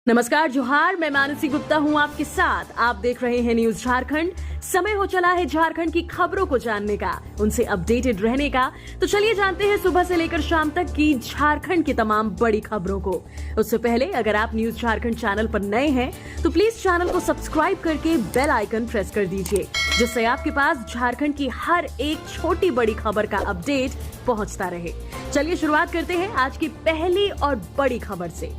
नमस्कार, जोहार। मैं मानसी गुप्ता हूं आपके साथ। आप देख रहे हैं न्यूज झारखंड। समय हो चला है झारखंड की खबरों को जानने का, उनसे अपडेटेड रहने का। तो चलिए जानते हैं सुबह से लेकर शाम तक की झारखंड की तमाम बड़ी खबरों को। उससे पहले अगर आप न्यूज झारखंड चैनल पर नए हैं तो प्लीज चैनल को सब्सक्राइब करके बेल आइकन प्रेस कर दीजिए, जिससे आपके पास झारखंड की हर एक छोटी बड़ी खबर का अपडेट पहुंचता रहे। चलिए शुरुआत करते हैं आज की पहली और बड़ी खबर से।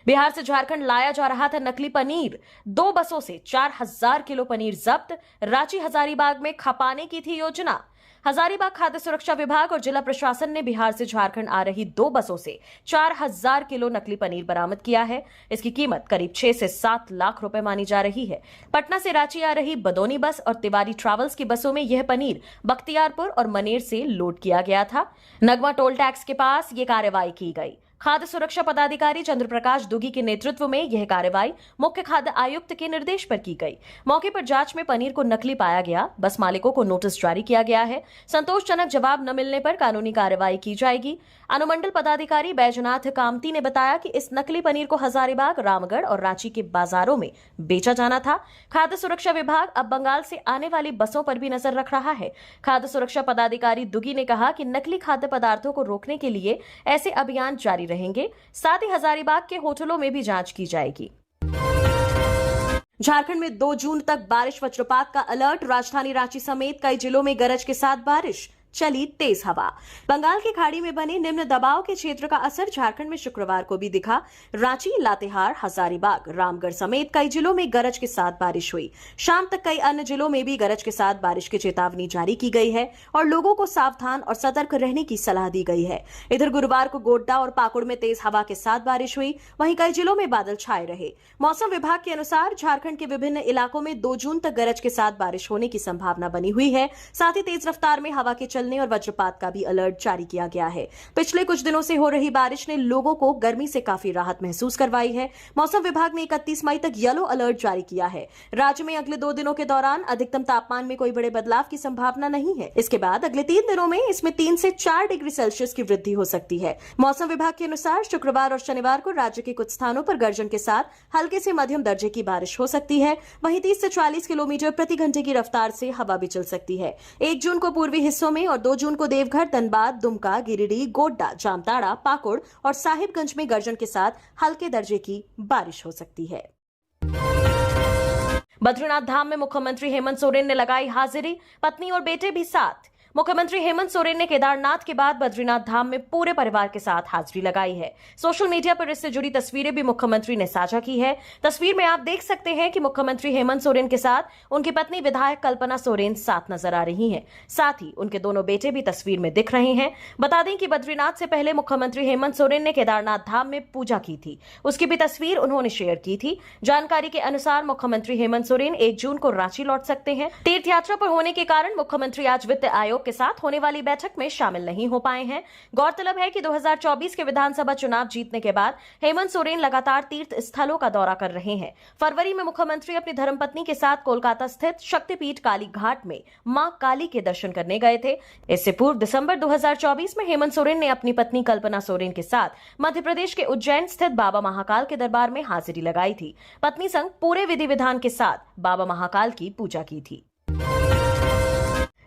बिहार से झारखंड लाया जा रहा था नकली पनीर। 2 बसों से 4000 किलो पनीर जब्त। रांची हजारीबाग में खपाने की थी योजना। हजारीबाग खाद्य सुरक्षा विभाग और जिला प्रशासन ने बिहार से झारखंड आ रही 2 बसों से 4000 किलो नकली पनीर बरामद किया है। इसकी कीमत करीब 6 से 7 लाख रुपए मानी जा रही है। पटना से रांची आ रही बदौनी बस और तिवारी ट्रैवल्स की बसों में यह पनीर बख्तियारपुर और मनेर से लोड किया गया था। नगमा टोल टैक्स के पास यह कार्रवाई की गई। खाद्य सुरक्षा पदाधिकारी चंद्र प्रकाश दुगी के नेतृत्व में यह कार्रवाई मुख्य खाद्य आयुक्त के निर्देश पर की गई। मौके पर जांच में पनीर को नकली पाया गया। बस मालिकों को नोटिस जारी किया गया है। संतोषजनक जवाब न मिलने पर कानूनी कार्रवाई की जाएगी। अनुमंडल पदाधिकारी बैजनाथ कामती ने बताया कि इस नकली पनीर को हजारीबाग, रामगढ़ और रांची के बाजारों में बेचा जाना था। खाद्य सुरक्षा विभाग अब बंगाल से आने वाली बसों पर भी नजर रख रहा है। खाद्य सुरक्षा पदाधिकारी दुगी ने कहा कि नकली खाद्य पदार्थों को रोकने के लिए ऐसे अभियान जारी रहेंगे। साथ ही हजारीबाग के होटलों में भी जांच की जाएगी। झारखंड में 2 जून तक बारिश वज्रपात का अलर्ट। राजधानी रांची समेत कई जिलों में गरज के साथ बारिश, चली तेज हवा। बंगाल की खाड़ी में बने निम्न दबाव के क्षेत्र का असर झारखंड में शुक्रवार को भी दिखा। रांची, लातेहार, हजारीबाग, रामगढ़ समेत कई जिलों में गरज के साथ बारिश हुई। शाम तक कई अन्य जिलों में भी गरज के साथ बारिश की चेतावनी जारी की गई है और लोगों को सावधान और सतर्क रहने की सलाह दी गई है। इधर गुरुवार को गोड्डा और पाकुड़ में तेज हवा के साथ बारिश हुई। वहीं कई जिलों में बादल छाए रहे। मौसम विभाग के अनुसार झारखंड के विभिन्न इलाकों में 2 जून तक गरज के साथ बारिश होने की संभावना बनी हुई है। साथ ही तेज रफ्तार में हवा के और वज्रपात का भी अलर्ट जारी किया गया है। पिछले कुछ दिनों से हो रही बारिश ने लोगों को गर्मी से काफी राहत महसूस करवाई है। मौसम विभाग ने 31 मई तक येलो अलर्ट जारी किया है। राज्य में अगले 2 दिनों के दौरान अधिकतम तापमान में कोई बड़े बदलाव की संभावना नहीं है। इसके बाद अगले 3 दिनों में इसमें 3 से 4 डिग्री सेल्सियस की वृद्धि हो सकती है। मौसम विभाग के अनुसार शुक्रवार और शनिवार को राज्य के कुछ स्थानों पर गर्जन के साथ हल्के से मध्यम दर्जे की बारिश हो सकती है। वहीं 30 से 40 किलोमीटर प्रति घंटे की रफ्तार से हवा भी चल सकती है। 1 जून को पूर्वी हिस्सों में और 2 जून को देवघर, धनबाद, दुमका, गिरिडीह, गोड्डा, जामताड़ा, पाकुड़ और साहिबगंज में गर्जन के साथ हल्के दर्जे की बारिश हो सकती है। बद्रीनाथ धाम में मुख्यमंत्री हेमंत सोरेन ने लगाई हाजिरी। पत्नी और बेटे भी साथ। मुख्यमंत्री हेमंत सोरेन ने केदारनाथ के बाद बद्रीनाथ धाम में पूरे परिवार के साथ हाजिरी लगाई है। सोशल मीडिया पर इससे जुड़ी तस्वीरें भी मुख्यमंत्री ने साझा की है। तस्वीर में आप देख सकते हैं कि मुख्यमंत्री हेमंत सोरेन के साथ उनकी पत्नी विधायक कल्पना सोरेन साथ नजर आ रही हैं। साथ ही उनके दोनों बेटे भी तस्वीर में दिख रहे हैं। बता दें कि बद्रीनाथ से पहले मुख्यमंत्री हेमंत सोरेन ने केदारनाथ धाम में पूजा की थी। उसकी भी तस्वीर उन्होंने शेयर की थी। जानकारी के अनुसार मुख्यमंत्री हेमंत सोरेन 1 जून को रांची लौट सकते हैं। तीर्थ यात्रा पर होने के कारण मुख्यमंत्री आज वित्त आयोग के साथ होने वाली बैठक में शामिल नहीं हो पाए हैं। गौरतलब है कि 2024 के विधानसभा चुनाव जीतने के बाद हेमंत सोरेन लगातार तीर्थ स्थलों का दौरा कर रहे हैं। फरवरी में मुख्यमंत्री अपनी धर्मपत्नी के साथ कोलकाता स्थित शक्तिपीठ काली घाट में मां काली के दर्शन करने गए थे। इससे पूर्व दिसंबर 2024 में हेमंत सोरेन ने अपनी पत्नी कल्पना सोरेन के साथ मध्य प्रदेश के उज्जैन स्थित बाबा महाकाल के दरबार में हाजिरी लगाई थी। पत्नी संग पूरे विधि विधान के साथ बाबा महाकाल की पूजा की थी।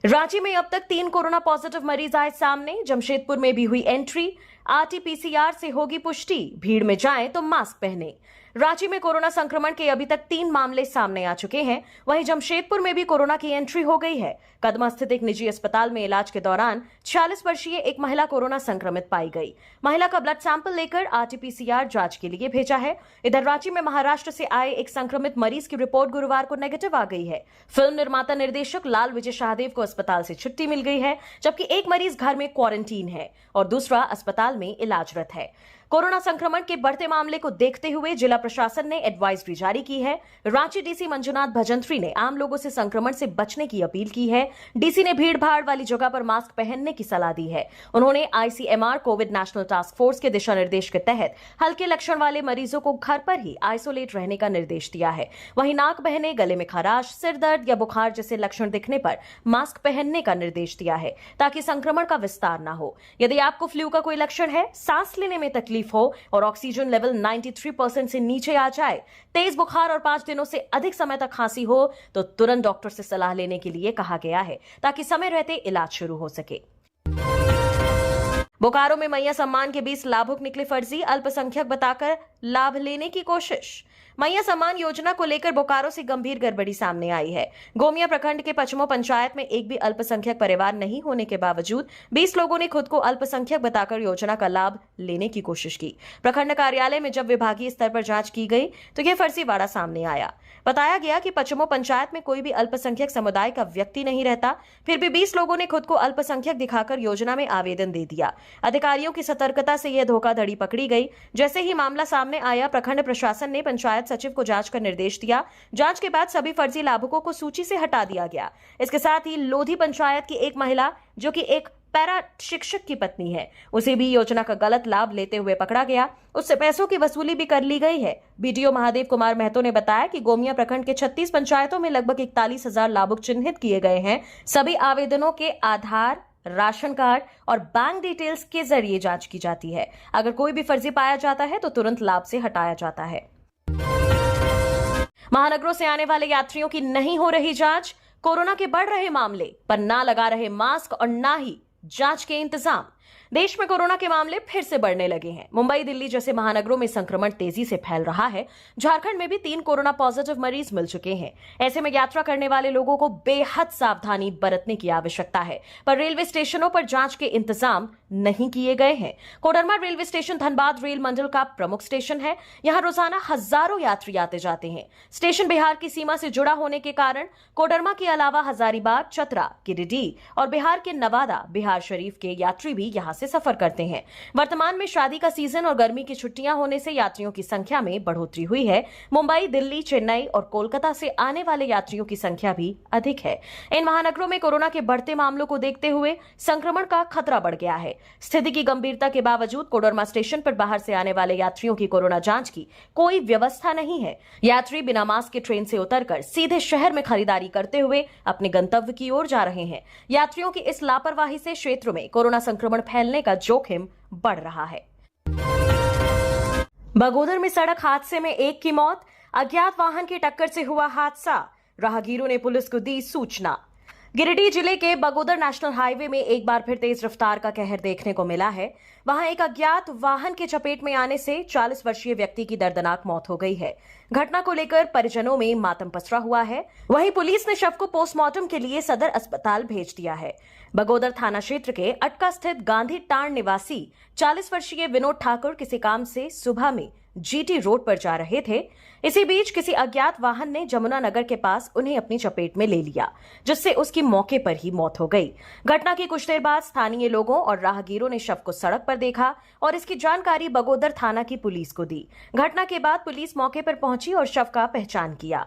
रांची में अब तक 3 कोरोना पॉजिटिव मरीज आए सामने। जमशेदपुर में भी हुई एंट्री। RT-PCR से होगी पुष्टि। भीड़ में जाएं तो मास्क पहने। रांची में कोरोना संक्रमण के अभी तक 3 मामले सामने आ चुके हैं। वहीं जमशेदपुर में भी कोरोना की एंट्री हो गई है। कदमा स्थित एक निजी अस्पताल में इलाज के दौरान 46 वर्षीय एक महिला कोरोना संक्रमित पाई गई। महिला का ब्लड सैंपल लेकर RT-PCR जांच के लिए भेजा है। इधर रांची में महाराष्ट्र से आए एक संक्रमित मरीज की रिपोर्ट गुरुवार को नेगेटिव आ गई है। फिल्म निर्माता निर्देशक लाल विजय शाहदेव को अस्पताल से छुट्टी मिल गई है, जबकि एक मरीज घर में क्वारंटीन है और दूसरा अस्पताल में इलाजरत है। कोरोना संक्रमण के बढ़ते मामले को देखते हुए जिला प्रशासन ने एडवाइजरी जारी की है। रांची डीसी मंजुनाथ भजंत्री ने आम लोगों से संक्रमण से बचने की अपील की है। डीसी ने भीड़ भाड़ वाली जगह पर मास्क पहनने की सलाह दी है। उन्होंने ICMR Covid national task force के दिशा निर्देश के तहत हल्के लक्षण वाले मरीजों को घर पर ही आइसोलेट रहने का निर्देश दिया है। वहीं नाक बहने, गले में खराश, सिर दर्द या बुखार जैसे लक्षण दिखने पर मास्क पहनने का निर्देश दिया है, ताकि संक्रमण का विस्तार न हो। यदि आपको फ्लू का कोई लक्षण है, सांस लेने में तकलीफ तकलीफ हो और ऑक्सीजन लेवल 93% से नीचे आ जाए, तेज बुखार और 5 दिनों से अधिक समय तक खांसी हो तो तुरंत डॉक्टर से सलाह लेने के लिए कहा गया है ताकि समय रहते इलाज शुरू हो सके। बोकारो में मैया सम्मान के 20 लाभुक निकले फर्जी, अल्पसंख्यक बताकर लाभ लेने की कोशिश। मैया सम्मान योजना को लेकर बोकारो से गंभीर गड़बड़ी सामने आई है। गोमिया प्रखंड के पचमो पंचायत में एक भी अल्पसंख्यक परिवार नहीं होने के बावजूद 20 लोगों ने खुद को अल्पसंख्यक बताकर योजना का लाभ लेने की कोशिश की। प्रखंड कार्यालय में जब विभागीय स्तर पर जांच की गई तो यह फर्जीवाड़ा सामने आया। बताया गया कि पचमो पंचायत में कोई भी अल्पसंख्यक समुदाय का व्यक्ति नहीं रहता, फिर भी 20 लोगों ने खुद को अल्पसंख्यक दिखाकर योजना में आवेदन दे दिया। अधिकारियों की सतर्कता से यह धोखाधड़ी पकड़ी गई। जैसे ही मामला सामने आया, प्रखंड प्रशासन ने पंचायत सचिव को जांच का निर्देश दिया। जांच के बाद सभी फर्जी लाभुकों को सूची से हटा दिया गया। इसके साथ ही लोधी पंचायत की एक महिला जो कि एक पैरा शिक्षक की पत्नी है, उसे भी योजना का गलत लाभ लेते हुए पकड़ा गया। उससे पैसों की वसूली भी कर ली गई है। बीडीओ महादेव कुमार महतो ने बताया कि गोमिया प्रखंड के 36 पंचायतों में लगभग 41,000 लाभुक चिन्हित किए गए हैं। सभी आवेदनों के आधार, राशन कार्ड और बैंक डिटेल्स के जरिए जांच की जाती है। अगर कोई भी फर्जी पाया जाता है तो तुरंत लाभ से हटाया जाता है। महानगरों से आने वाले यात्रियों की नहीं हो रही जांच, कोरोना के बढ़ रहे मामले पर ना लगा रहे मास्क और ना ही जांच के इंतजाम। देश में कोरोना के मामले फिर से बढ़ने लगे हैं। मुंबई, दिल्ली जैसे महानगरों में संक्रमण तेजी से फैल रहा है। झारखंड में भी 3 कोरोना पॉजिटिव मरीज मिल चुके हैं। ऐसे में यात्रा करने वाले लोगों को बेहद सावधानी बरतने की आवश्यकता है। पर रेलवे स्टेशनों पर जांच के इंतजाम नहीं किए गए हैं। Koderma railway station Dhanbad rail मंडल का प्रमुख स्टेशन है। यहाँ रोजाना हजारों यात्री आते जाते हैं। स्टेशन बिहार की सीमा से जुड़ा होने के कारण कोडरमा के अलावा हजारीबाग, चतरा, गिरिडीह और बिहार के नवादा, बिहार शरीफ के यात्री भी यहाँ से सफर करते हैं। वर्तमान में शादी का सीजन और गर्मी की छुट्टियां होने से यात्रियों की संख्या में बढ़ोतरी हुई है। मुंबई, दिल्ली, चेन्नई और कोलकाता से आने वाले यात्रियों की संख्या भी अधिक है। इन महानगरों में कोरोना के बढ़ते मामलों को देखते हुए संक्रमण का खतरा बढ़ गया है। स्थिति की गंभीरता के बावजूद कोडरमा स्टेशन पर बाहर से आने वाले यात्रियों की कोरोना जांच की कोई व्यवस्था नहीं है। यात्री बिना मास्क के ट्रेन से उतरकर सीधे शहर में खरीदारी करते हुए अपने गंतव्य की ओर जा रहे हैं। यात्रियों की इस लापरवाही से क्षेत्र में कोरोना संक्रमण फैलने का जोखिम बढ़ रहा है। बगोदर में सड़क हादसे में एक की मौत, अज्ञात वाहन की टक्कर से हुआ हादसा, राहगीरों ने पुलिस को दी सूचना। गिरिडीह जिले के बगोदर नेशनल हाईवे में एक बार फिर तेज रफ्तार का कहर देखने को मिला है। वहां एक अज्ञात वाहन के चपेट में आने से 40 वर्षीय व्यक्ति की दर्दनाक मौत हो गई है। घटना को लेकर परिजनों में मातम पसरा हुआ है। वहीं पुलिस ने शव को पोस्टमार्टम के लिए सदर अस्पताल भेज दिया है। बगोदर थाना क्षेत्र के अटका स्थित गांधी टांड निवासी 40 वर्षीय विनोद ठाकुर किसी काम से सुबह में जीटी रोड पर जा रहे थे। इसी बीच किसी अज्ञात वाहन ने जमुना नगर के पास उन्हें अपनी चपेट में ले लिया, जिससे उसकी मौके पर ही मौत हो गई। घटना की कुछ देर बाद स्थानीय लोगों और राहगीरों ने शव को सड़क पर देखा और इसकी जानकारी बगोदर थाना की पुलिस को दी। घटना के बाद पुलिस मौके पर पहुंची और शव का पहचान किया।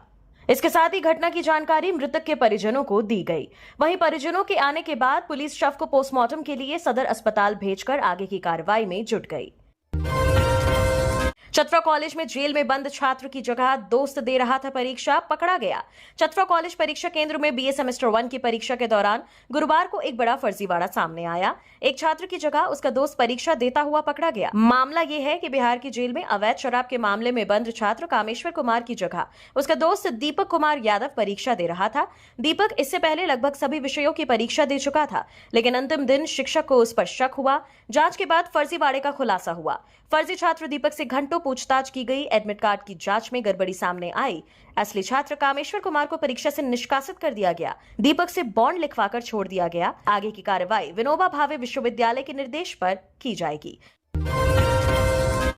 इसके साथ ही घटना की जानकारी मृतक के परिजनों को दी गई। वहीं परिजनों के आने के बाद पुलिस शव को पोस्टमार्टम के लिए सदर अस्पताल भेजकर आगे की कार्रवाई में जुट गई। चतरा कॉलेज में जेल में बंद छात्र की जगह दोस्त दे रहा था परीक्षा, पकड़ा गया। चतरा कॉलेज परीक्षा केंद्र में बीए सेमेस्टर 1 की परीक्षा के दौरान गुरुवार को एक बड़ा फर्जीवाड़ा सामने आया। एक छात्र की जगह उसका दोस्त परीक्षा देता हुआ पकड़ा गया। मामला यह है कि बिहार की जेल में अवैध शराब के मामले में बंद छात्र कामेश्वर कुमार की जगह उसका दोस्त दीपक कुमार यादव परीक्षा दे रहा था। दीपक इससे पहले लगभग सभी विषयों की परीक्षा दे चुका था, लेकिन अंतिम दिन शिक्षक को उस पर शक हुआ। जांच के बाद फर्जीवाड़े का खुलासा हुआ। फर्जी छात्र दीपक से घंटों पूछताछ की गई। एडमिट कार्ड की जांच में गड़बड़ी सामने आई। असली छात्र कामेश्वर कुमार को परीक्षा से निष्कासित कर दिया गया। दीपक से बॉन्ड लिखवाकर छोड़ दिया गया। आगे की कार्रवाई विनोबा भावे विश्वविद्यालय के निर्देश पर की जाएगी।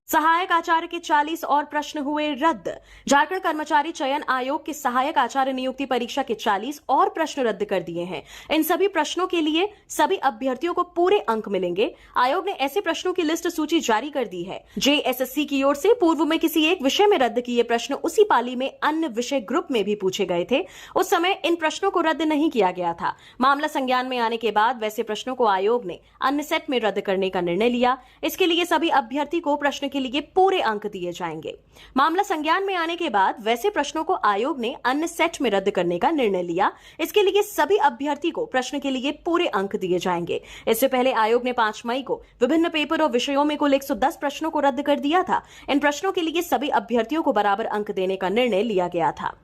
सहायक आचार्य के 40 और प्रश्न हुए रद्द। झारखंड कर्मचारी चयन आयोग की सहायक आचार्य नियुक्ति परीक्षा के 40 और प्रश्न रद्द कर दिए हैं। इन सभी प्रश्नों के लिए सभी अभ्यर्थियों को पूरे अंक मिलेंगे। आयोग ने ऐसे प्रश्नों की लिस्ट सूची जारी कर दी है। जेएसएससी की ओर से पूर्व में किसी एक विषय में रद्द किए प्रश्न उसी पाली में अन्य विषय ग्रुप में भी पूछे गए थे। उस समय इन प्रश्नों को रद्द नहीं किया गया था। मामला संज्ञान में आने के बाद वैसे प्रश्नों को आयोग ने अन्य सेट में रद्द करने का निर्णय लिया। इसके लिए सभी अभ्यर्थी को प्रश्न के के लिए पूरे अंक दिए जाएंगे। मामला संज्ञान में आने के बाद वैसे प्रश्नों को आयोग ने अन्य सेट में रद्द करने का निर्णय लिया। इसके लिए सभी अभ्यर्थी को प्रश्न के लिए पूरे अंक दिए जाएंगे। इससे पहले आयोग ने 5 मई को विभिन्न पेपर और विषयों में कुल 110 प्रश्नों को रद्द कर दिया था। इन प्रश्नों के लिए सभी अभ्यर्थियों को बराबर अंक देने का निर्णय लिया गया था।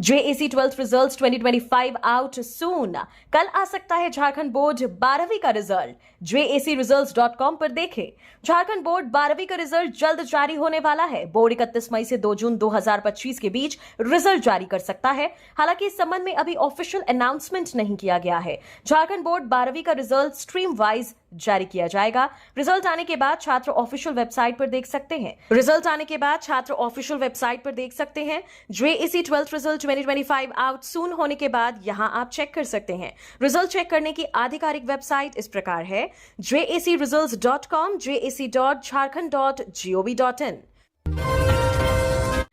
JAC 12th results 2025 out soon. कल आ सकता है झारखंड बोर्ड 12वीं का रिजल्ट। JACresults.com पर देखें। झारखंड बोर्ड 12वीं का रिजल्ट जल्द जारी होने वाला है। बोर्ड 31 मई से 2 जून 2025 के बीच रिजल्ट जारी कर सकता है। हालांकि इस संबंध में अभी ऑफिशियल अनाउंसमेंट नहीं किया गया है। झारखंड बोर्ड 12वीं का रिजल्ट स्ट्रीम वाइज जारी किया जाएगा। रिजल्ट आने के बाद छात्र ऑफिशियल वेबसाइट पर देख सकते हैं। JAC 12th result 2025 out soon होने के बाद यहां आप चेक कर सकते हैं। रिजल्ट चेक करने की आधिकारिक वेबसाइट इस प्रकार है: JACresults.com, jac.jharkhand.gov.in।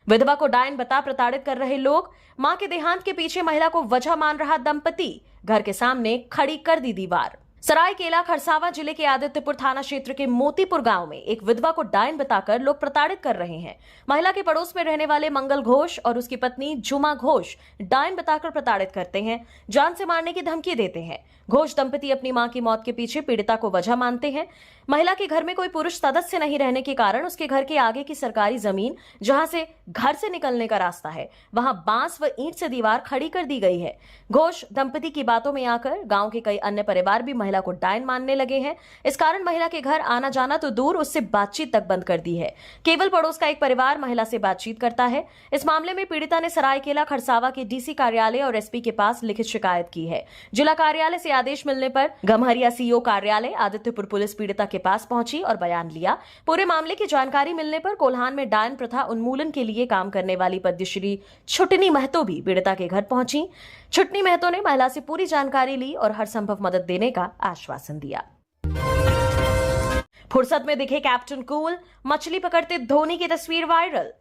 विधवा को डायन बता प्रताड़ित कर रहे लोग। मां के देहांत के पीछे महिला को वजह मान रहा दंपति, घर के सामने खड़ी कर दी दीवार। सरायकेला खरसावां जिले के आदित्यपुर थाना क्षेत्र के मोतीपुर गांव में एक विधवा को डायन बताकर लोग प्रताड़ित कर रहे हैं। महिला के पड़ोस में रहने वाले मंगल घोष और उसकी पत्नी जुमा घोष डायन बताकर प्रताड़ित करते हैं, जान से मारने की धमकी देते हैं। घोष दंपति अपनी मां की मौत के पीछे पीड़िता को वजह मानते हैं। महिला के घर में कोई पुरुष सदस्य नहीं रहने के कारण उसके घर के आगे की सरकारी जमीन, जहां से घर से निकलने का रास्ता है, वहां बांस व ईंट से दीवार खड़ी कर दी गई है। घोष दंपति की बातों में आकर गांव के कई अन्य परिवार भी महिला को डायन मानने लगे हैं। इस कारण महिला के घर आना जाना तो दूर, उससे बातचीत तक बंद कर दी है। केवल पड़ोस का एक परिवार महिला से बातचीत करता है। इस मामले में पीड़िता ने सरायकेला खरसावा के डीसी कार्यालय और एसपी के पास लिखित शिकायत की है। जिला कार्यालय से आदेश मिलने पर गम्हरिया सीओ कार्यालय आदित्यपुर पुलिस पीड़िता के पास पहुंची और बयान लिया। पूरे मामले की जानकारी मिलने पर कोल्हान में डायन प्रथा उन्मूलन के लिए काम करने वाली पद्मश्री छुटनी महतो भी पीड़िता के घर पहुंची। छुटनी महतो ने महिला से पूरी जानकारी ली और हर संभव मदद देने का आश्वासन दिया। फुर्सत में दिखे कैप्टन कूल, मछली पकड़ते धोनी की तस्वीर वायरल।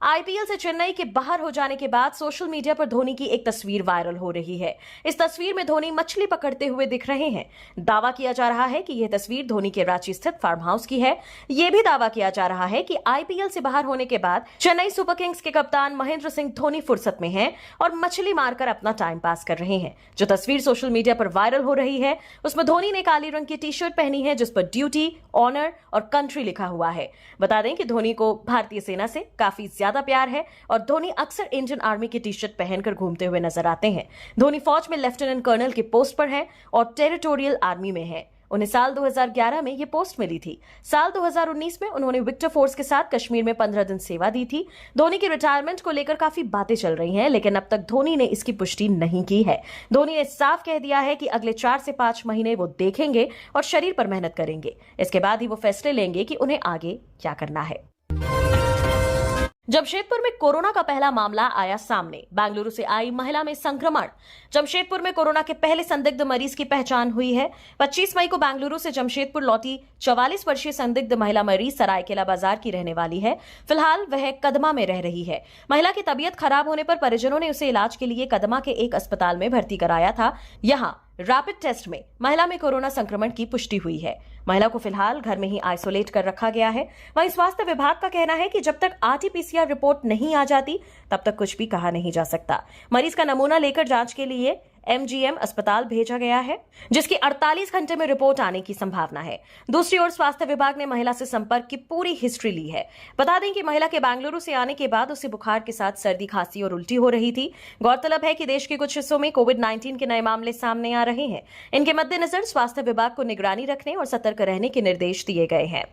आईपीएल से चेन्नई के बाहर हो जाने के बाद सोशल मीडिया पर धोनी की एक तस्वीर वायरल हो रही है। इस तस्वीर में धोनी मछली पकड़ते हुए दिख रहे हैं। दावा किया जा रहा है कि यह तस्वीर धोनी के रांची स्थित फार्म हाउस की है। यह भी दावा किया जा रहा है कि आईपीएल से बाहर होने के बाद चेन्नई सुपर किंग्स के कप्तान महेंद्र सिंह धोनी फुर्सत में हैं और मछली मारकर अपना टाइम पास कर रहे हैं। जो तस्वीर सोशल मीडिया पर वायरल हो रही है उसमें धोनी ने काली रंग की टी शर्ट पहनी है जिस पर ड्यूटी, ऑनर और कंट्री लिखा हुआ है। बता दें कि धोनी को भारतीय सेना से काफी ज्यादा प्यार है और धोनी अक्सर इंडियन आर्मी की टी शर्ट पहनकर घूमते हुए नजर आते हैं। धोनी फौज में लेफ्टिनेंट कर्नल की पोस्ट पर हैं और टेरिटोरियल आर्मी में हैं। उन्हें साल 2011 में यह पोस्ट मिली थी। साल 2019 में उन्होंने विक्टर फोर्स के साथ कश्मीर में 15 दिन सेवा दी थी। धोनी की रिटायरमेंट को लेकर काफी बातें चल रही हैं, लेकिन अब तक धोनी ने इसकी पुष्टि नहीं की है। धोनी ने साफ कह दिया है कि अगले 4 से 5 महीने वो देखेंगे और शरीर पर मेहनत करेंगे। इसके बाद ही वो फैसले लेंगे कि उन्हें आगे क्या करना है। जमशेदपुर में कोरोना का पहला मामला आया सामने। बेंगलुरु से आई महिला में संक्रमण। जमशेदपुर में कोरोना के पहले संदिग्ध मरीज की पहचान हुई है। 25 मई को बेंगलुरु से जमशेदपुर लौटी 44 वर्षीय संदिग्ध महिला मरीज सरायकेला बाजार की रहने वाली है। फिलहाल वह कदमा में रह रही है। महिला की तबीयत खराब होने पर परिजनों ने उसे इलाज के लिए कदमा के एक अस्पताल में भर्ती कराया था। यहां रैपिड टेस्ट में महिला में कोरोना संक्रमण की पुष्टि हुई है। महिला को फिलहाल घर में ही आइसोलेट कर रखा गया है। वहीं स्वास्थ्य विभाग का कहना है कि जब तक आरटी-पीसीआर रिपोर्ट नहीं आ जाती तब तक कुछ भी कहा नहीं जा सकता। मरीज का नमूना लेकर जांच के लिए एमजीएम अस्पताल भेजा गया है, जिसकी 48 घंटे में रिपोर्ट आने की संभावना है। दूसरी ओर स्वास्थ्य विभाग ने महिला से संपर्क की पूरी हिस्ट्री ली है। बता दें कि महिला के बेंगलुरु से आने के बाद उसे बुखार के साथ सर्दी, खांसी और उल्टी हो रही थी। गौरतलब है कि देश के कुछ हिस्सों में कोविड-19 के नए मामले सामने आ रहे हैं। इनके मद्देनजर स्वास्थ्य विभाग को निगरानी रखने और सतर्क रहने के निर्देश दिए गए हैं।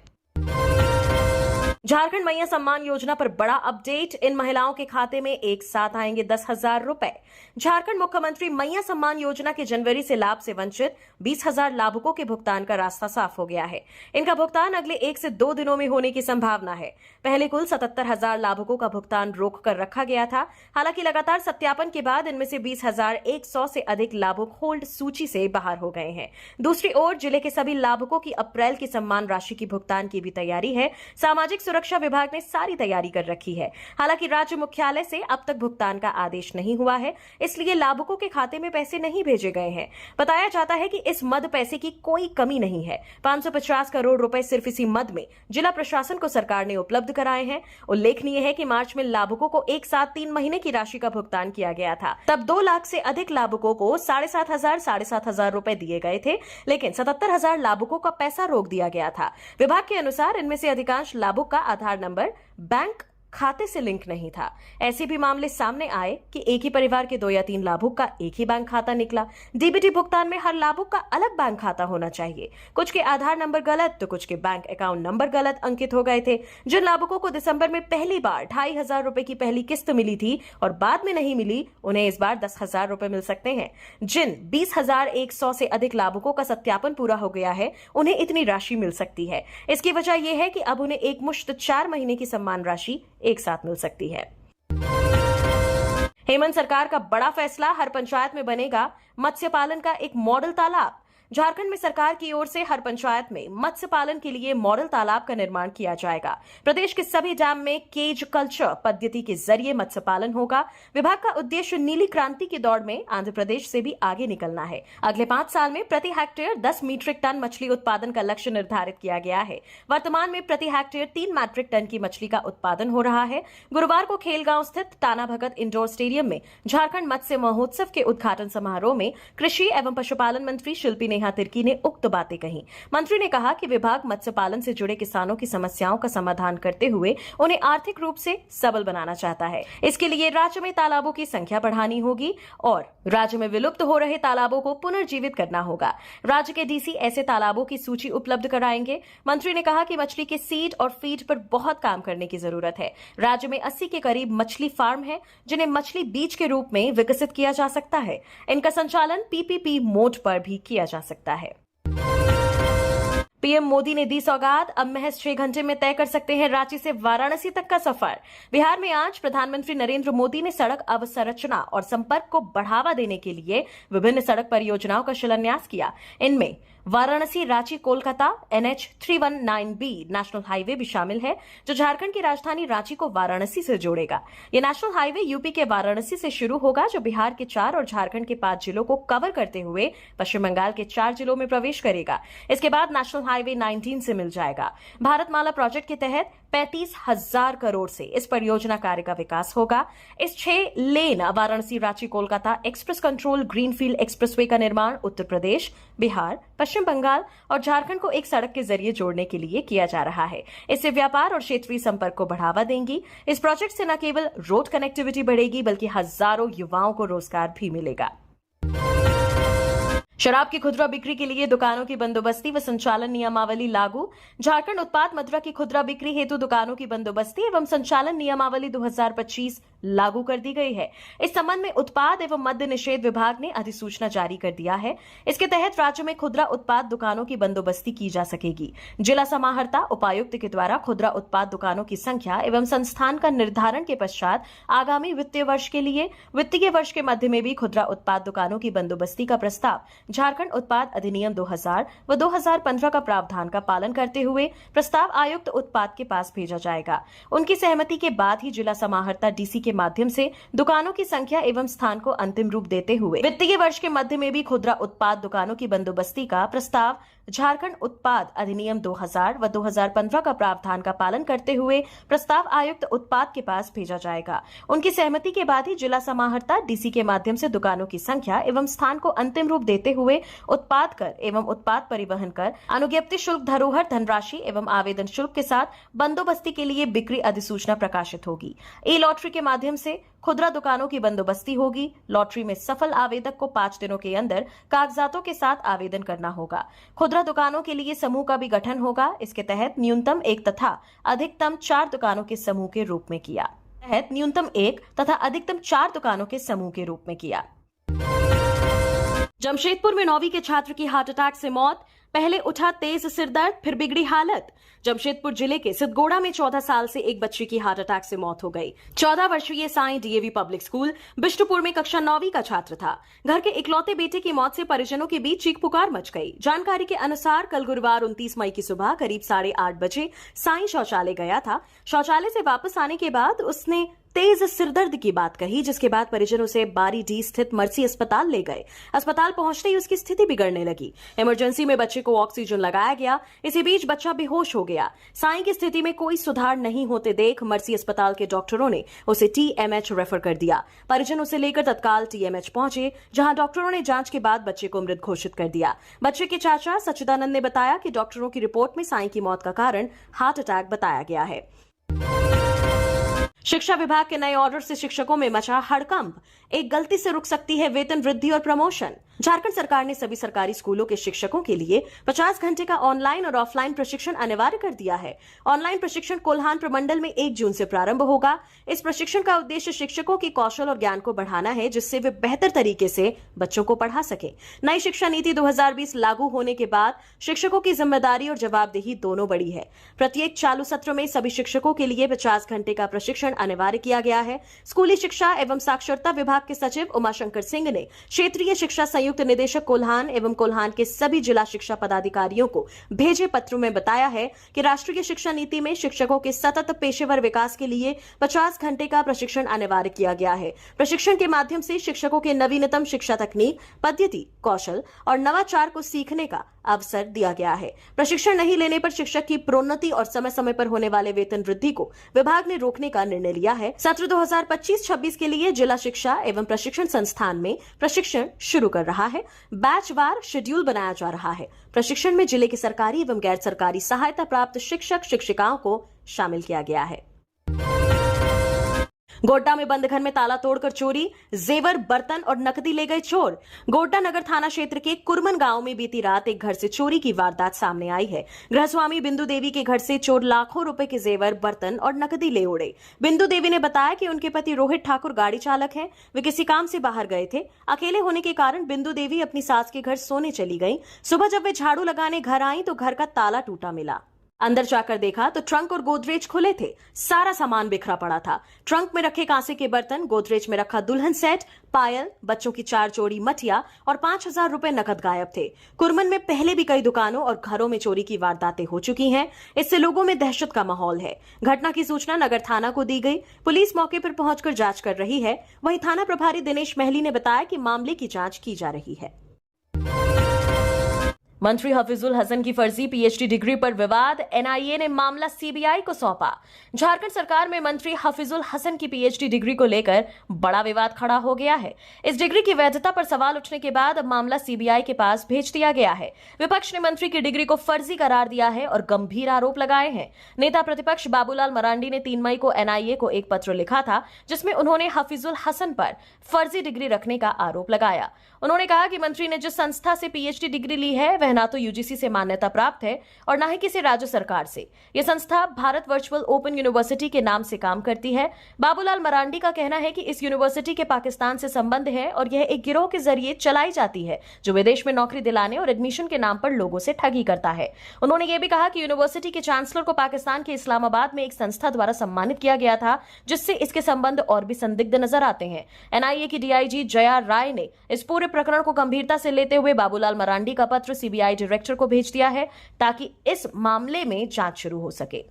झारखंड मैया सम्मान योजना पर बड़ा अपडेट। इन महिलाओं के खाते में एक साथ आएंगे 10,000 रुपए। झारखंड मुख्यमंत्री मैया सम्मान योजना के जनवरी से लाभ से वंचित 20,000 लाभुकों के भुगतान का रास्ता साफ हो गया है। इनका भुगतान अगले 1 से 2 दिनों में होने की संभावना है। पहले कुल 77,000 लाभुकों का भुगतान रोक कर रखा गया था। हालांकि लगातार सत्यापन के बाद इनमें से 20,100 से अधिक लाभुक होल्ड सूची से बाहर हो गए हैं। दूसरी ओर जिले के सभी लाभुकों की अप्रैल की सम्मान राशि की भुगतान की भी तैयारी है। सामाजिक सुरक्षा विभाग ने सारी तैयारी कर रखी है। हालांकि राज्य मुख्यालय से अब तक भुगतान का आदेश नहीं हुआ है, इसलिए लाभुकों के खाते में पैसे नहीं भेजे गए हैं। बताया जाता है कि इस मद पैसे की कोई कमी नहीं है। 550 करोड़ रुपए सिर्फ इसी मद में जिला प्रशासन को सरकार ने उपलब्ध कराए हैं। उल्लेखनीय है कि मार्च में लाभुकों को एक साथ 3 महीने की राशि का भुगतान किया गया था। तब 2 लाख से अधिक लाभुकों को 7,500 रुपए दिए गए थे, लेकिन 77,000 लाभुकों का पैसा रोक दिया गया था। विभाग के अनुसार इनमें से अधिकांश लाभुक का आधार नंबर बैंक खाते से लिंक नहीं था। ऐसे भी मामले सामने आए कि एक ही परिवार के 2 या 3 लाभुक का एक ही बैंक खाता निकला। डीबीटी भुगतान में हर लाभुक का अलग बैंक खाता होना चाहिए। कुछ के आधार नंबर गलत तो कुछ के बैंक अकाउंट नंबर गलत अंकित हो गए थे। जिन लाभुकों को दिसंबर में पहली बार 2,500 रुपए की पहली किस्त मिली थी और बाद में नहीं मिली, उन्हें इस बार 10,000 रुपए मिल सकते हैं। जिन 20,100 से अधिक लाभुकों का सत्यापन पूरा हो गया है, उन्हें इतनी राशि मिल सकती है। इसकी वजह यह है कि अब उन्हें एक मुश्त 4 महीने की सम्मान राशि एक साथ मिल सकती है। हेमंत सरकार का बड़ा फैसला, हर पंचायत में बनेगा मत्स्य पालन का एक मॉडल तालाब। झारखंड में सरकार की ओर से हर पंचायत में मत्स्य पालन के लिए मॉडल तालाब का निर्माण किया जाएगा। प्रदेश के सभी डैम में केज कल्चर पद्धति के जरिए मत्स्य पालन होगा। विभाग का उद्देश्य नीली क्रांति की दौड़ में आंध्र प्रदेश से भी आगे निकलना है। अगले 5 साल में प्रति हेक्टेयर 10 मीट्रिक टन मछली उत्पादन का लक्ष्य निर्धारित किया गया है। वर्तमान में प्रति हेक्टेयर 3 मीट्रिक टन की मछली का उत्पादन हो रहा है। गुरुवार को खेलगांव स्थित टाना भगत इंडोर स्टेडियम में झारखंड मत्स्य महोत्सव के उद्घाटन समारोह में कृषि एवं पशुपालन मंत्री शिल्पी नेहा तिर्की ने उक्त बातें कही। मंत्री ने कहा कि विभाग मत्स्य पालन से जुड़े किसानों की समस्याओं का समाधान करते हुए उन्हें आर्थिक रूप से सबल बनाना चाहता है। इसके लिए राज्य में तालाबों की संख्या बढ़ानी होगी और राज्य में विलुप्त हो रहे तालाबों को पुनर्जीवित करना होगा। राज्य के डीसी ऐसे तालाबों की सूची उपलब्ध कराएंगे। मंत्री ने कहा कि मछली के सीड और फीड पर बहुत काम करने की जरूरत है। राज्य में 80 के करीब मछली फार्म है, जिन्हें मछली बीज के रूप में विकसित किया जा सकता है। इनका संचालन पीपीपी मोड पर भी किया जा सकता है। पीएम मोदी ने दी सौगात, अब महज 6 घंटे में तय कर सकते हैं रांची से वाराणसी तक का सफर। बिहार में आज प्रधानमंत्री नरेंद्र मोदी ने सड़क अवसंरचना और संपर्क को बढ़ावा देने के लिए विभिन्न सड़क परियोजनाओं का शिलान्यास किया। इनमें Varanasi Ranchi Kolkata NH 319B national highway भी शामिल है, जो झारखंड की राजधानी रांची को वाराणसी से जोड़ेगा। यह नेशनल हाईवे यूपी के वाराणसी से शुरू होगा, जो बिहार के 4 और झारखंड के 5 जिलों को कवर करते हुए पश्चिम बंगाल के 4 जिलों में प्रवेश करेगा। इसके बाद नेशनल हाईवे 19 से मिल जाएगा। भारतमाला प्रोजेक्ट के तहत 35,000 करोड़ से इस परियोजना कार्य का विकास होगा। इस 6 lane Varanasi Ranchi Kolkata express control greenfield expressway का निर्माण उत्तर प्रदेश, बिहार, पश्चिम बंगाल और झारखंड को एक सड़क के जरिए जोड़ने के लिए किया जा रहा है। इससे व्यापार और क्षेत्रीय संपर्क को बढ़ावा देंगी। इस प्रोजेक्ट से न केवल रोड कनेक्टिविटी बढ़ेगी, बल्कि हजारों युवाओं को रोजगार भी मिलेगा। शराब की खुदरा बिक्री के लिए दुकानों की बंदोबस्ती व संचालन नियमावली लागू। झारखंड उत्पाद मदिरा की खुदरा बिक्री हेतु दुकानों की बंदोबस्ती एवं संचालन नियमावली 2025 लागू कर दी गई है। इस संबंध में उत्पाद एवं मद्य निषेध विभाग ने अधिसूचना जारी कर दिया है। इसके तहत राज्य में खुदरा उत्पाद दुकानों की बंदोबस्ती की जा सकेगी। जिला समाहर्ता उपायुक्त के द्वारा खुदरा उत्पाद दुकानों की संख्या एवं संस्थान का निर्धारण के पश्चात आगामी वित्तीय वर्ष के लिए वित्तीय वर्ष के मध्य में भी खुदरा उत्पाद दुकानों की बंदोबस्ती का प्रस्ताव झारखंड उत्पाद अधिनियम 2000 व 2015 का प्रावधान का पालन करते हुए प्रस्ताव आयुक्त उत्पाद के पास भेजा जाएगा। उनकी सहमति के बाद ही जिला समाहर्ता डीसी के माध्यम से दुकानों की संख्या एवं स्थान को अंतिम रूप देते हुए वित्तीय वर्ष के मध्य में भी खुदरा उत्पाद दुकानों की बंदोबस्ती का प्रस्ताव झारखंड उत्पाद अधिनियम 2000 व 2015 का प्रावधान का पालन करते हुए प्रस्ताव आयुक्त उत्पाद के पास भेजा जाएगा। उनकी सहमति के बाद ही जिला समाहर्ता डीसी के माध्यम से दुकानों की संख्या एवं स्थान को अंतिम रूप देते हुए उत्पाद कर एवं उत्पाद परिवहन कर, अनुज्ञप्ति शुल्क, धरोहर धनराशि एवं आवेदन शुल्क के साथ बंदोबस्ती के लिए बिक्री अधिसूचना प्रकाशित होगी। ई लॉटरी के माध्यम से खुदरा दुकानों की बंदोबस्ती होगी। लॉटरी में सफल आवेदक को 5 दिनों के अंदर कागजातों के साथ आवेदन करना होगा। खुदरा दुकानों के लिए समूह का भी गठन होगा। इसके तहत न्यूनतम 1 तथा अधिकतम 4 दुकानों के समूह के रूप में किया। जमशेदपुर में 9वीं के छात्र की हार्ट अटैक से मौत। पहले उठा तेज सिरदर्द, फिर बिगड़ी हालत। जमशेदपुर जिले के सिद्धगोड़ा में 14 साल से एक बच्चे की हार्ट अटैक से मौत हो गई। 14 वर्षीय Sai DAV public school Bistupur में कक्षा 9वीं का छात्र था। घर के इकलौते बेटे की मौत से परिजनों के बीच चीख पुकार मच गई। जानकारी के अनुसार कल गुरुवार 29 मई की सुबह करीब 8:30 बजे साईं शौचालय गया था। शौचालय से वापस आने के बाद उसने तेज सिरदर्द की बात कही, जिसके बाद परिजनों से बारीडीह स्थित मर्सी अस्पताल ले गए। अस्पताल पहुंचते ही उसकी स्थिति बिगड़ने लगी। इमरजेंसी में बच्चे को ऑक्सीजन लगाया गया। इसी बीच बच्चा बेहोश हो गया। साईं की स्थिति में कोई सुधार नहीं होते देख मर्सी अस्पताल के डॉक्टरों ने उसे टीएमएच रेफर कर दिया। परिजन उसे लेकर तत्काल टीएमएच पहुंचे, जहां डॉक्टरों ने जांच के बाद बच्चे को मृत घोषित कर दिया। बच्चे के चाचा सच्चिदानंद ने बताया कि डॉक्टरों की रिपोर्ट में साईं की मौत का कारण हार्ट अटैक बताया गया है। शिक्षा विभाग के नए ऑर्डर से शिक्षकों में मचा हड़कंप। एक गलती से रुक सकती है वेतन वृद्धि और प्रमोशन। झारखंड सरकार ने सभी सरकारी स्कूलों के शिक्षकों के लिए 50 घंटे का ऑनलाइन और ऑफलाइन प्रशिक्षण अनिवार्य कर दिया है। ऑनलाइन प्रशिक्षण कोल्हान प्रमंडल में 1 जून से प्रारंभ होगा। इस प्रशिक्षण का उद्देश्य शिक्षकों के कौशल और ज्ञान को बढ़ाना है, जिससे वे बेहतर तरीके से बच्चों को पढ़ा सके। नई शिक्षा नीति 2020 लागू होने के बाद शिक्षकों की जिम्मेदारी और जवाबदेही दोनों बढ़ी है। प्रत्येक चालू सत्र में सभी शिक्षकों के लिए 50 घंटे का प्रशिक्षण अनिवार्य किया गया है। स्कूली शिक्षा एवं साक्षरता विभाग के सचिव उमाशंकर सिंह ने क्षेत्रीय शिक्षा संयुक्त निदेशक कोल्हान एवं कोल्हान के सभी जिला शिक्षा पदाधिकारियों को भेजे पत्रों में बताया है कि राष्ट्रीय शिक्षा नीति में शिक्षकों के सतत पेशेवर विकास के लिए 50 घंटे का प्रशिक्षण अनिवार्य किया गया है। प्रशिक्षण के माध्यम से शिक्षकों के नवीनतम शिक्षा तकनीक, पद्धति, कौशल और नवाचार को सीखने का अवसर दिया गया है। प्रशिक्षण नहीं लेने पर शिक्षक की प्रोन्नति और समय समय पर होने वाले वेतन वृद्धि को विभाग ने रोकने का निर्णय लिया है। सत्र 2025-26 के लिए जिला शिक्षा एवं प्रशिक्षण संस्थान में प्रशिक्षण शुरू कर रहा है। बैचवार शेड्यूल बनाया जा रहा है। प्रशिक्षण में जिले के सरकारी एवं गैर सरकारी सहायता प्राप्त शिक्षक शिक्षिकाओं को शामिल किया गया है। गोड्डा में बंद घर में ताला तोड़कर चोरी, जेवर, बर्तन और नकदी ले गए चोर। गोड्डा नगर थाना क्षेत्र के कुरमन गांव में बीती रात एक घर से चोरी की वारदात सामने आई है। गृहस्वामी बिंदु देवी के घर से चोर लाखों रुपए के जेवर, बर्तन और नकदी ले उड़े। बिंदु देवी ने बताया कि उनके पति रोहित ठाकुर गाड़ी चालक हैं। वे किसी काम से बाहर गए थे। अकेले होने के कारण बिंदु देवी अपनी सास के घर सोने चली गई। सुबह जब वे झाड़ू लगाने घर आई तो घर का ताला टूटा मिला। अंदर जाकर देखा तो ट्रंक और गोदरेज खुले थे। सारा सामान बिखरा पड़ा था। ट्रंक में रखे कांसे के बर्तन, गोदरेज में रखा दुल्हन सेट, पायल, बच्चों की 4 जोड़ी मटिया और 5,000 रुपए नकद गायब थे। कुरमन में पहले भी कई दुकानों और घरों में चोरी की वारदातें हो चुकी हैं। इससे लोगों में दहशत का माहौल है। घटना की सूचना नगर थाना को दी गई। पुलिस मौके पर पहुंचकर जांच कर रही है। वहीं थाना प्रभारी दिनेश महली ने बताया कि मामले की जांच की जा रही है। मंत्री हफीजुल हसन की फर्जी पीएचडी डिग्री पर विवाद, एनआईए ने मामला सीबीआई को सौंपा। झारखंड सरकार में मंत्री हफीजुल हसन की पीएचडी डिग्री को लेकर बड़ा विवाद खड़ा हो गया है। इस डिग्री की वैधता पर सवाल उठने के बाद अब मामला सीबीआई के पास भेज दिया गया है। विपक्ष ने मंत्री की डिग्री को फर्जी करार दिया है और गंभीर आरोप लगाए हैं। नेता प्रतिपक्ष बाबूलाल मरांडी ने 3 मई को एनआईए को एक पत्र लिखा था, जिसमें उन्होंने हफीजुल हसन पर फर्जी डिग्री रखने का आरोप लगाया। उन्होंने कहा कि मंत्री ने जिस संस्था से पीएचडी डिग्री ली है वह ना तो यूजीसी से मान्यता प्राप्त है और ना ही किसी राज्य सरकार से। यह संस्था भारत वर्चुअल ओपन यूनिवर्सिटी के नाम से काम करती है। बाबूलाल मरांडी का कहना है कि इस यूनिवर्सिटी के पाकिस्तान से संबंध है और यह एक गिरोह के जरिए चलाई जाती है जो विदेश में नौकरी दिलाने और एडमिशन के नाम पर लोगों से ठगी करता है। उन्होंने यह भी कहा कि यूनिवर्सिटी के चांसलर को पाकिस्तान के इस्लामाबाद में एक संस्था द्वारा सम्मानित किया गया था, जिससे इसके संबंध और भी संदिग्ध नजर आते हैं। एनआईए की डीआईजी जया राय ने इस पूरे प्रकरण को गंभीरता से लेते हुए बाबूलाल मरांडी का पत्र सीबीआई डायरेक्टर को भेज दिया है ताकि इस मामले में जांच शुरू हो सके।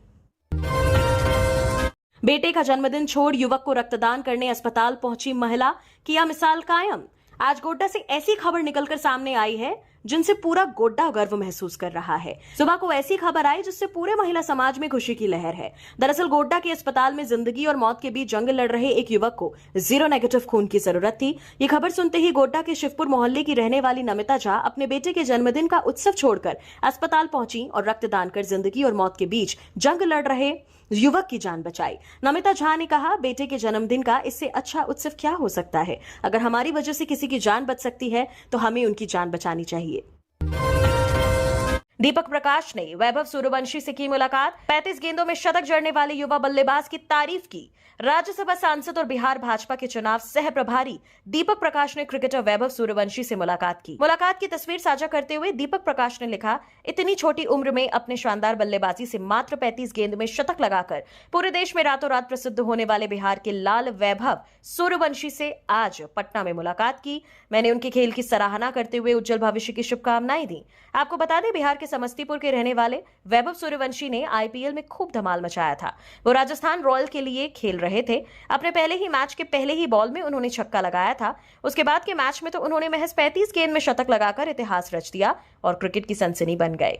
बेटे का जन्मदिन छोड़ युवक को रक्तदान करने अस्पताल पहुंची महिला, किया मिसाल कायम। आज गोड्डा से ऐसी खबर निकलकर सामने आई है जिनसे पूरा गोड्डा गर्व महसूस कर रहा है। सुबह को ऐसी खबर आई जिससे पूरे महिला समाज में खुशी की लहर है। दरअसल गोड्डा के अस्पताल में जिंदगी और मौत के बीच जंग लड़ रहे एक युवक को जीरो नेगेटिव खून की जरूरत थी। ये खबर सुनते ही गोड्डा के शिवपुर मोहल्ले की रहने वाली नमिता झा अपने बेटे के जन्मदिन का उत्सव छोड़कर अस्पताल पहुंची और रक्तदान कर जिंदगी और मौत के बीच जंग लड़ रहे युवक की जान बचाई। नमिता झा ने कहा, बेटे के जन्मदिन का इससे अच्छा उत्सव क्या हो सकता है। अगर हमारी वजह से किसी की जान बच सकती है तो हमें उनकी जान बचानी चाहिए। दीपक प्रकाश ने वैभव सूर्यवंशी से की मुलाकात, 35 गेंदों में शतक जड़ने वाले युवा बल्लेबाज की तारीफ की। राज्यसभा सांसद और बिहार भाजपा के चुनाव सह प्रभारी दीपक प्रकाश ने क्रिकेटर वैभव सूर्यवंशी से मुलाकात की। मुलाकात की तस्वीर साझा करते हुए दीपक प्रकाश ने लिखा, इतनी छोटी उम्र में अपने शानदार बल्लेबाजी से मात्र 35 गेंद में शतक लगाकर पूरे देश में रातों रात प्रसिद्ध होने वाले बिहार के लाल वैभव सूर्यवंशी से आज पटना में मुलाकात की। मैंने उनके खेल की सराहना करते हुए उज्जवल भविष्य की शुभकामनाएं दी। आपको बता दें, बिहार के समस्तीपुर के रहने वाले वैभव सूर्यवंशी ने आईपीएल में खूब धमाल मचाया था। वो राजस्थान रॉयल के लिए खेल रहे थे। अपने पहले ही मैच के पहले ही बॉल में उन्होंने छक्का लगाया था। उसके बाद के मैच में तो उन्होंने महज 35 गेंद में शतक लगाकर इतिहास रच दिया और क्रिकेट की सनसनी बन गए।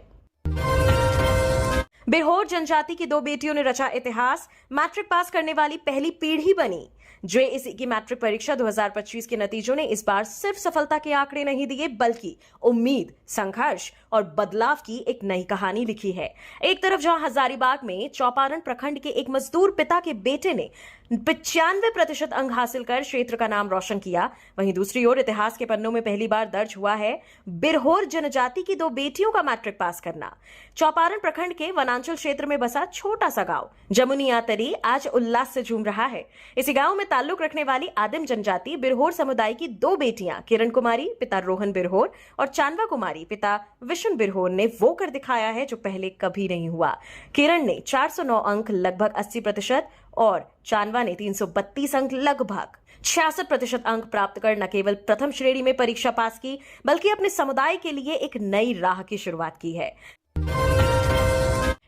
बिरहोर जनजाति की 2 बेटियों ने रचा इतिहास, मैट्रिक पास करने वाली पहली पीढ़ी बनी। जेएसी की मैट्रिक परीक्षा 2025 के नतीजों ने इस बार सिर्फ सफलता के आंकड़े नहीं दिए, बल्कि उम्मीद, संघर्ष और बदलाव की एक नई कहानी लिखी है। एक तरफ जहां हजारीबाग में चौपारण प्रखंड के एक मजदूर पिता के बेटे ने 95% अंक हासिल कर क्षेत्र का नाम रोशन किया, वहीं दूसरी ओर इतिहास के पन्नों में पहली बार दर्ज हुआ है बिरहोर जनजाति की 2 बेटियों का मैट्रिक पास करना। चौपारण प्रखंड के वनांचल क्षेत्र में बसा छोटा सा गांव जमुनियातरी आज उल्लास से झूम रहा है। इसी गांव में ताल्लुक रखने वाली आदिम जनजाति बिरहोर समुदाय की 2 बेटियां किरण कुमारी पिता रोहन बिरहोर और चांदवा कुमारी पिता विष्णु बिरहोर ने वो कर दिखाया है जो पहले कभी नहीं हुआ। किरण ने 409 अंक लगभग 80% और चांदवा ने 332 अंक लगभग 66% अंक प्राप्त कर न केवल प्रथम श्रेणी में परीक्षा पास की, बल्कि अपने समुदाय के लिए एक नई राह की शुरुआत की है।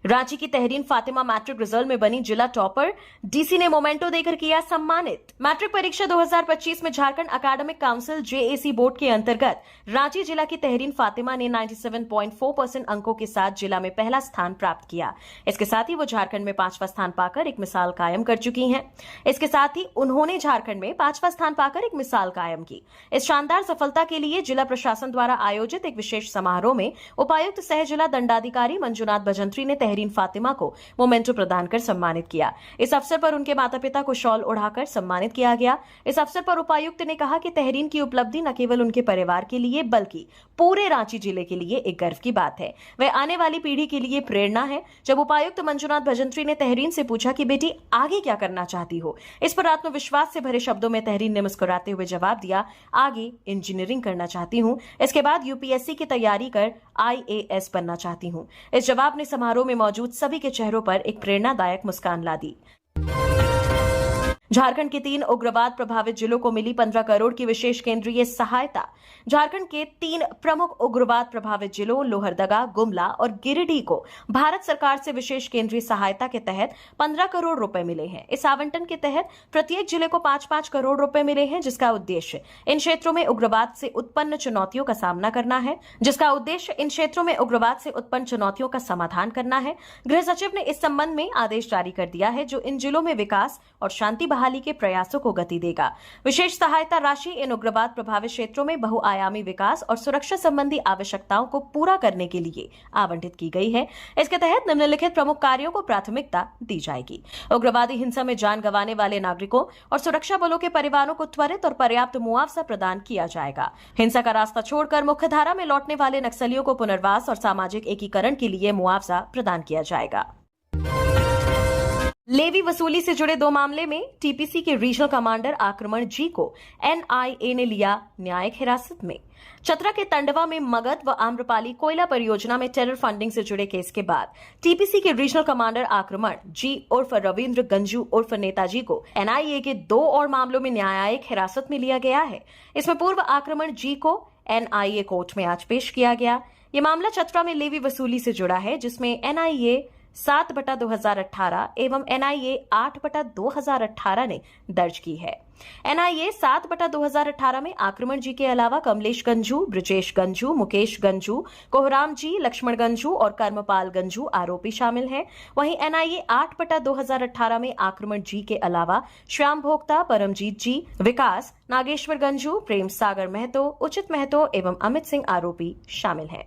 रांची की तहरीन फातिमा मैट्रिक रिजल्ट में बनी जिला टॉपर, डीसी ने मोमेंटो देकर किया सम्मानित। मैट्रिक परीक्षा 2025 में Jharkhand academic council JAC board के अंतर्गत रांची जिला की तहरीन फातिमा ने 97.4% अंकों के साथ जिला में पहला स्थान प्राप्त किया। इसके साथ ही वो झारखंड में 5वां स्थान पाकर एक मिसाल कायम कर चुकी हैं। इसके साथ ही उन्होंने झारखंड में 5वां स्थान पाकर एक मिसाल कायम की। इस शानदार सफलता के लिए जिला प्रशासन द्वारा आयोजित एक विशेष समारोह में उपायुक्त सह जिला दंडाधिकारी मंजुनाथ भजंत्री ने तहरीन फातिमा को मोमेंटो प्रदान कर सम्मानित किया। इस अवसर पर उनके माता पिता को शॉल ओढ़ाकर सम्मानित किया गया। इस अवसर पर उपायुक्त ने कहा कि तहरीन की उपलब्धि न केवल उनके परिवार के लिए बल्कि पूरे रांची जिले के लिए एक गर्व की बात है। वह आने वाली पीढ़ी के लिए प्रेरणा है। जब उपायुक्त मंजुनाथ भजंत्री ने तहरीन से पूछा कि बेटी आगे क्या करना चाहती हो, इस पर आत्मविश्वास से भरे शब्दों में तहरीन ने मुस्कुराते हुए जवाब दिया, आगे इंजीनियरिंग करना चाहती हूँ, इसके बाद यूपीएससी की तैयारी कर आईएएस बनना चाहती हूँ। इस जवाब ने समारोह में मौजूद सभी के चेहरों पर एक प्रेरणादायक मुस्कान ला दी। झारखंड के 3 उग्रवाद प्रभावित जिलों को मिली 15 करोड़ की विशेष केंद्रीय सहायता। झारखंड के 3 प्रमुख उग्रवाद प्रभावित जिलों लोहरदगा, गुमला और गिरिडीह को भारत सरकार से विशेष केंद्रीय सहायता के तहत 15 करोड़ रुपए मिले हैं। इस आवंटन के तहत प्रत्येक जिले को 5-5 करोड़ रुपए मिले हैं, जिसका उद्देश्य इन क्षेत्रों में उग्रवाद से उत्पन्न चुनौतियों का सामना करना है। गृह सचिव ने इस संबंध में आदेश जारी कर दिया है, जो इन जिलों में विकास और शांति बहाली के प्रयासों को गति देगा। विशेष सहायता राशि इन उग्रवाद प्रभावित क्षेत्रों में बहुआयामी विकास और सुरक्षा संबंधी आवश्यकताओं को पूरा करने के लिए आवंटित की गई है। इसके तहत निम्नलिखित प्रमुख कार्यों को प्राथमिकता दी जाएगी। उग्रवादी हिंसा में जान गंवाने वाले नागरिकों और सुरक्षा बलों के परिवारों को त्वरित और पर्याप्त मुआवजा प्रदान किया जाएगा। हिंसा का रास्ता छोड़कर मुख्यधारा में लौटने वाले नक्सलियों को पुनर्वास और सामाजिक एकीकरण के लिए मुआवजा प्रदान किया जाएगा। लेवी वसूली से जुड़े 2 मामले में टीपीसी के रीजनल कमांडर आक्रमण जी को एनआईए ने लिया न्यायिक हिरासत में। चतरा के तंडवा में मगध व आम्रपाली कोयला परियोजना में टेरर फंडिंग से जुड़े केस के बाद टीपीसी के रीजनल कमांडर आक्रमण जी उर्फ रविंद्र गंजू उर्फ नेताजी को एनआईए के 2 और मामलों में न्यायिक हिरासत में लिया गया है। इसमें पूर्व आक्रमण जी को एनआईए कोर्ट में आज पेश किया गया। ये मामला चतरा में लेवी वसूली से जुड़ा है, जिसमें एनआईए 7/2018 एवं एनआईए 8/2018 ने दर्ज की है। एनआईए 7/2018 में आक्रमण जी के अलावा कमलेश गंजू, ब्रजेश गंजू, मुकेश गंजू, कोहराम जी, लक्ष्मण गंजू और कर्मपाल गंजू आरोपी शामिल हैं। वहीं एनआईए 8/2018 में आक्रमण जी के अलावा श्याम भोक्ता, परमजीत जी, विकास, नागेश्वर गंजू, प्रेम सागर महतो, उचित महतो एवं अमित सिंह आरोपी शामिल हैं।